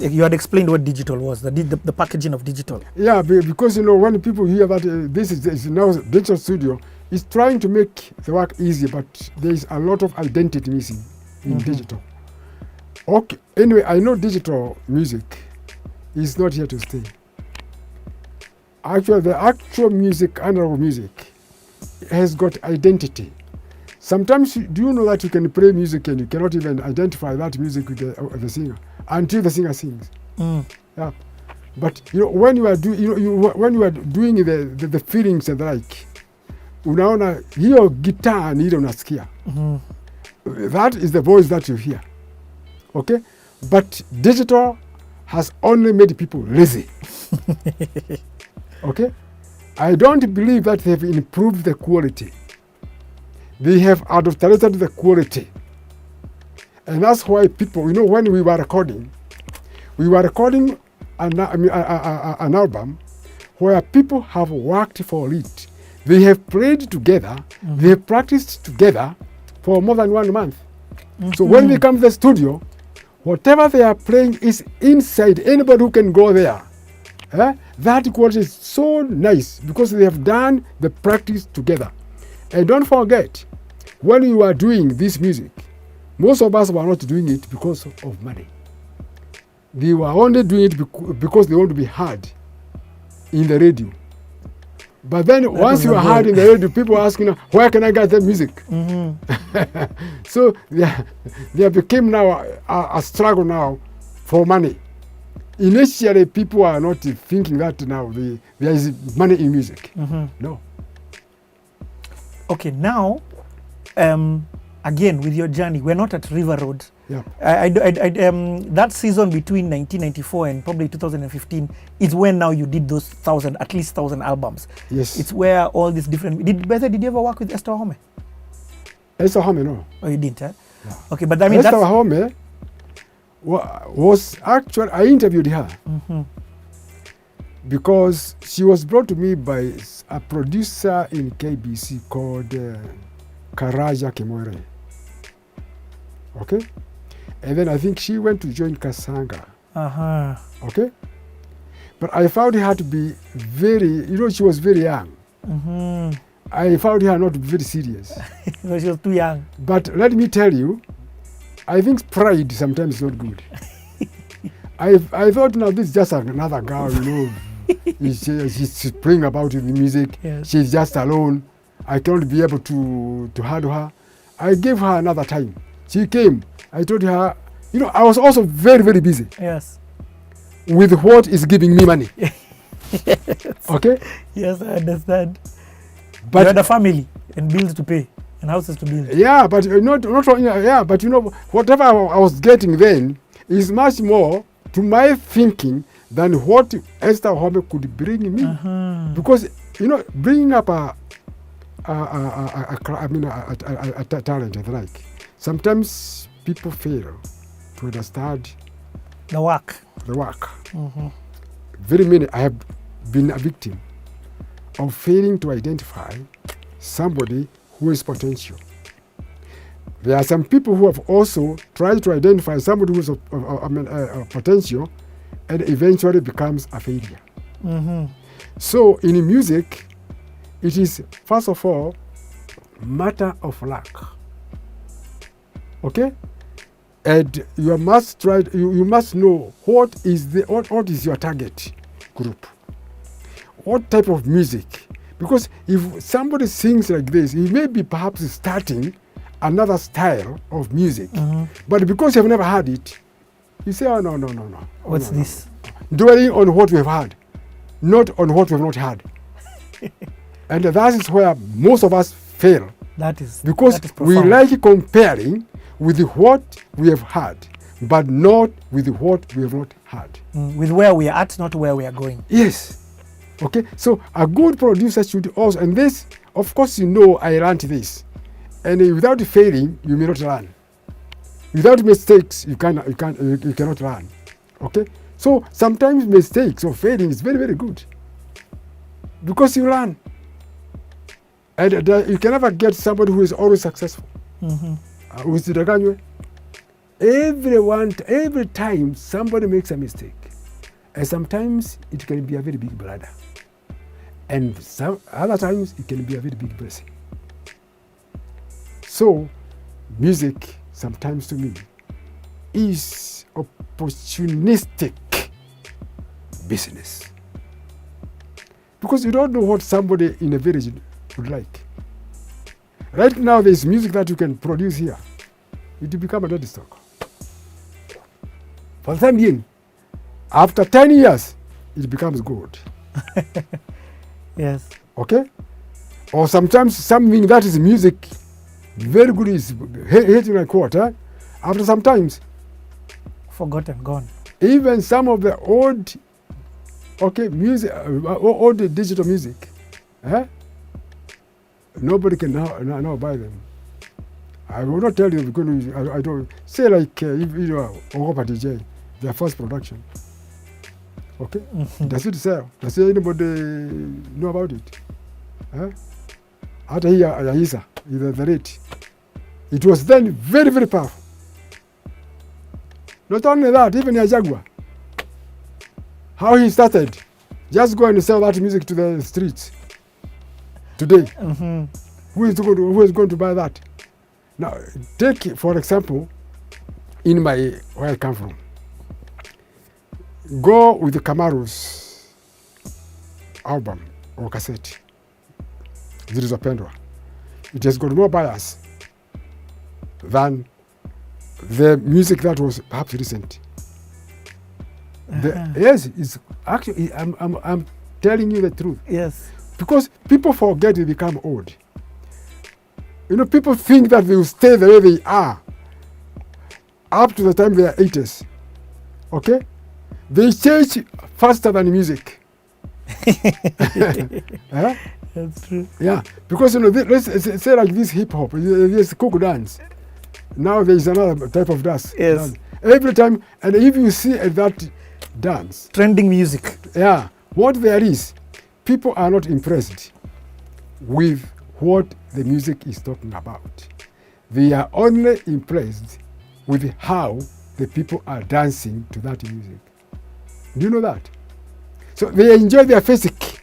You had explained what digital was, the packaging of digital. Yeah, because when people hear that this is now digital studio, it's trying to make the work easy, but there is a lot of identity missing in digital. Okay, anyway, I know digital music is not here to stay. Actually, the actual music, analog music, has got identity. Sometimes, do you know that you can play music and you cannot even identify that music with the singer until the singer sings? Yeah, but when you are when you are doing the feelings and like, unaona hiyo guitar ni ile unasikia. That is the voice that you hear. Okay, but digital has only made people lazy. Okay, I don't believe that they have improved the quality. They have adulterated the quality. And that's why people, when we were recording an album where people have worked for it. They have played together, they have practiced together for more than 1 month. So when we come to the studio, whatever they are playing is inside. Anybody who can go there. That quality is so nice because they have done the practice together. And don't forget, when you are doing this music, most of us were not doing it because of money. They were only doing it because they want to be heard in the radio. But then once you are heard in the radio, people are asking, where can I get the music? So there became now a struggle now for money. Initially, people are not thinking that now there is money in music. No. Okay, now, again, with your journey, we're not at River Road. Yeah. That season between 1994 and probably 2015 is when now you did those at least 1,000 albums. Yes. It's where all these different... Did you ever work with Esther Wahome? Esther Wahome, no. Oh, you didn't, eh? Yeah. Okay, but I mean Esther Wahome was actually, I interviewed her because she was brought to me by a producer in KBC called Karaja Kimwere. Okay? And then I think she went to join Kasanga. Okay? But I found her to be very, she was very young. I found her not very serious. No, she was too young. But let me tell you, I think pride sometimes is not good. I thought, now this is just another girl, she's playing about with the music. Yes. She's just alone. I cannot be able to handle her. I gave her another time. She came. I told her, I was also very, very busy. Yes. With what is giving me money. Yes. Okay? Yes, I understand. But you had a family and bills to pay and houses to build. Yeah, but whatever I was getting then is much more to my thinking than what Esther Wahome could bring me. Because bringing up a talent and like, sometimes people fail to understand the work. Very many, I have been a victim of failing to identify somebody who is potential. There are some people who have also tried to identify somebody who is potential and eventually becomes a failure. So in music, it is first of all matter of luck. Okay? And you must try. You must know what is your target group. What type of music? Because if somebody sings like this, he may be perhaps starting another style of music. But because you've never heard it, you say, oh, no. What's this? Dwelling on what we have heard, not on what we have not heard. And that is where most of us fail. Because we like comparing with what we have heard, but not with what we have not heard. With where we are at, not where we are going. Yes. Okay, so a good producer should also, and this, of course, I learned this. And without failing, you may not learn. Without mistakes, you cannot learn. Okay, so sometimes mistakes or failing is very, very good because you learn. And you can never get somebody who is always successful. every time somebody makes a mistake, and sometimes it can be a very big bladder, and some other times it can be a very big blessing. So, music sometimes to me is opportunistic business, because you don't know what somebody in a village would like. Right now, there's music that you can produce here. It will become a dead stock. For the time being, after 10 years, it becomes gold. Yes. Okay? Or sometimes something that is music, very good, is hitting a quote. After some times, Forgotten, gone. even some of the old, music, old digital music, nobody can now buy them. I will not tell you because I don't say like Ogopa DJ, their first production. Okay, does it sell? Does anybody know about it? After here, Ayisa, the rate. It was then very, very powerful. Not only that, even Yajagua, how he started, just go and sell that music to the streets today. Who is going to buy that? Now, take, for example, where I come from. Go with the Kamaru's album or cassette, Zilizopendwa. It has got more buyers than the music that was perhaps recent. Yes, it's actually, I'm telling you the truth. Yes. Because people forget they become old. People think that they will stay the way they are up to the time they are 80s. Okay? They change faster than music. That's true. Yeah, because let's say like this hip hop, this cook dance. Now there is another type of dance. Yes. Every time, and if you see that dance, Trending music. yeah, what there is, people are not impressed with what the music is talking about. They are only impressed with how the people are dancing to that music. Do you know that? So they enjoy their physique,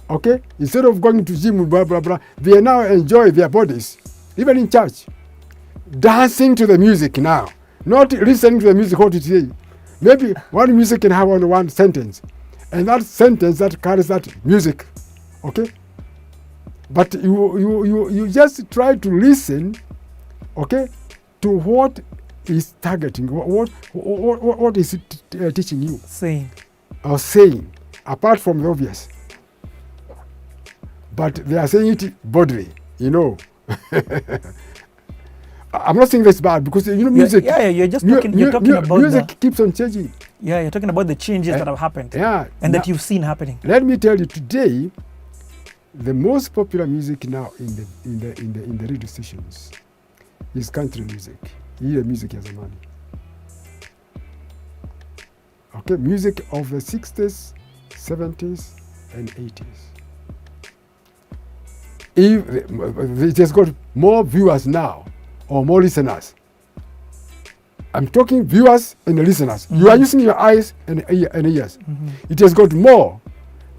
okay? Instead of going to gym, blah, blah, blah, they now enjoy their bodies, even in church. Dancing to the music now, not listening to the music, what it is. Maybe one music can have only one sentence, and that sentence that carries that music, okay? But you just try to listen, okay, to what is targeting, what is it teaching you? Saying. Or saying, apart from the obvious. But they are saying it bodily, I'm not saying that's bad because music. Yeah, you're just talking. You're talking about music keeps on changing. Yeah, you're talking about the changes that have happened. Yeah, and that you've seen happening. Let me tell you, today, the most popular music now in the radio stations is country music. You hear music as a money. Okay, music of the 60s, 70s, and 80s. It has got more viewers now, or more listeners. I'm talking viewers and listeners. You are using your eyes and ears. It has got more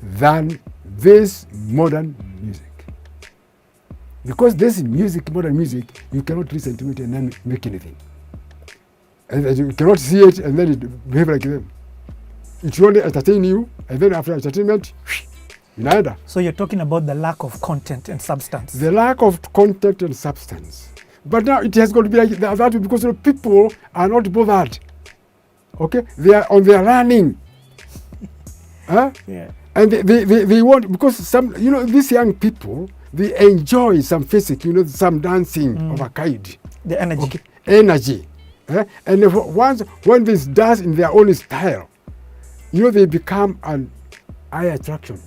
than this modern music. Because this music, modern music, you cannot listen to it and then make anything. And you cannot see it and then it behave like them. It will only entertain you, and then after entertainment, neither. So you're talking about the lack of content and substance. The lack of content and substance. But now it has got to be like that because people are not bothered. Okay? They are on their running. Yeah. And they want, because these young people, they enjoy some physics, some dancing of a kind. The energy. Okay? Energy. And when they dance in their own style, they become an eye attraction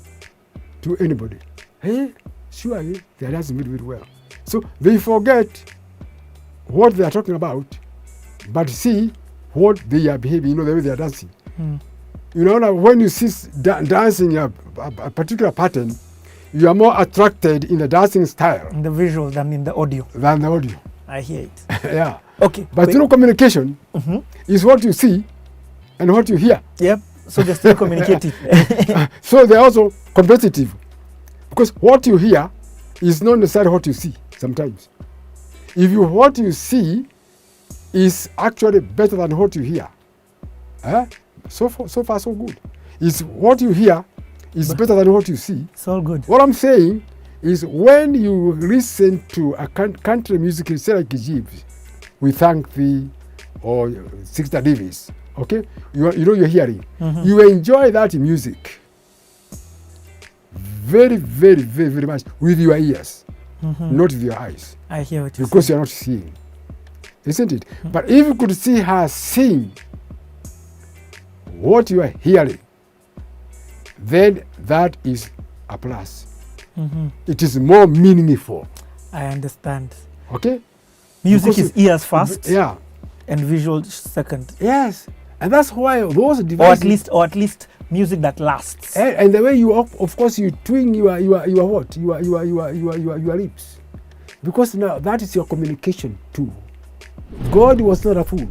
to anybody. Hey, surely they are dancing very, very well. So they forget what they are talking about, but see what they are behaving, the way they are dancing. Now when you see dancing a particular pattern, you are more attracted in the dancing style. In the visual than in the audio. Than the audio. I hear it. Yeah. Okay. But through communication is what you see and what you hear. Yep. So they're still communicative. So they're also competitive. Because what you hear is not necessarily what you see sometimes. If what you see is actually better than what you hear, so far so good. Is what you hear is better than what you see. It's all good. What I'm saying is when you listen to a country music, say like Egypt, We Thank Thee or Sister Davis, okay? You know you're hearing. You enjoy that music very, very, very, very much with your ears, not with your eyes. I hear what you're Because saying. you're not seeing. Isn't it? But if you could see her sing what you are hearing, then that is a plus. It is more meaningful. I understand. Okay? Music Because is ears first Yeah. and visual second. Yes. And that's why those devices. Or at least music that lasts. And the way you, of course, you twing your what? Your lips. Because now that is your communication tool. God was not a fool.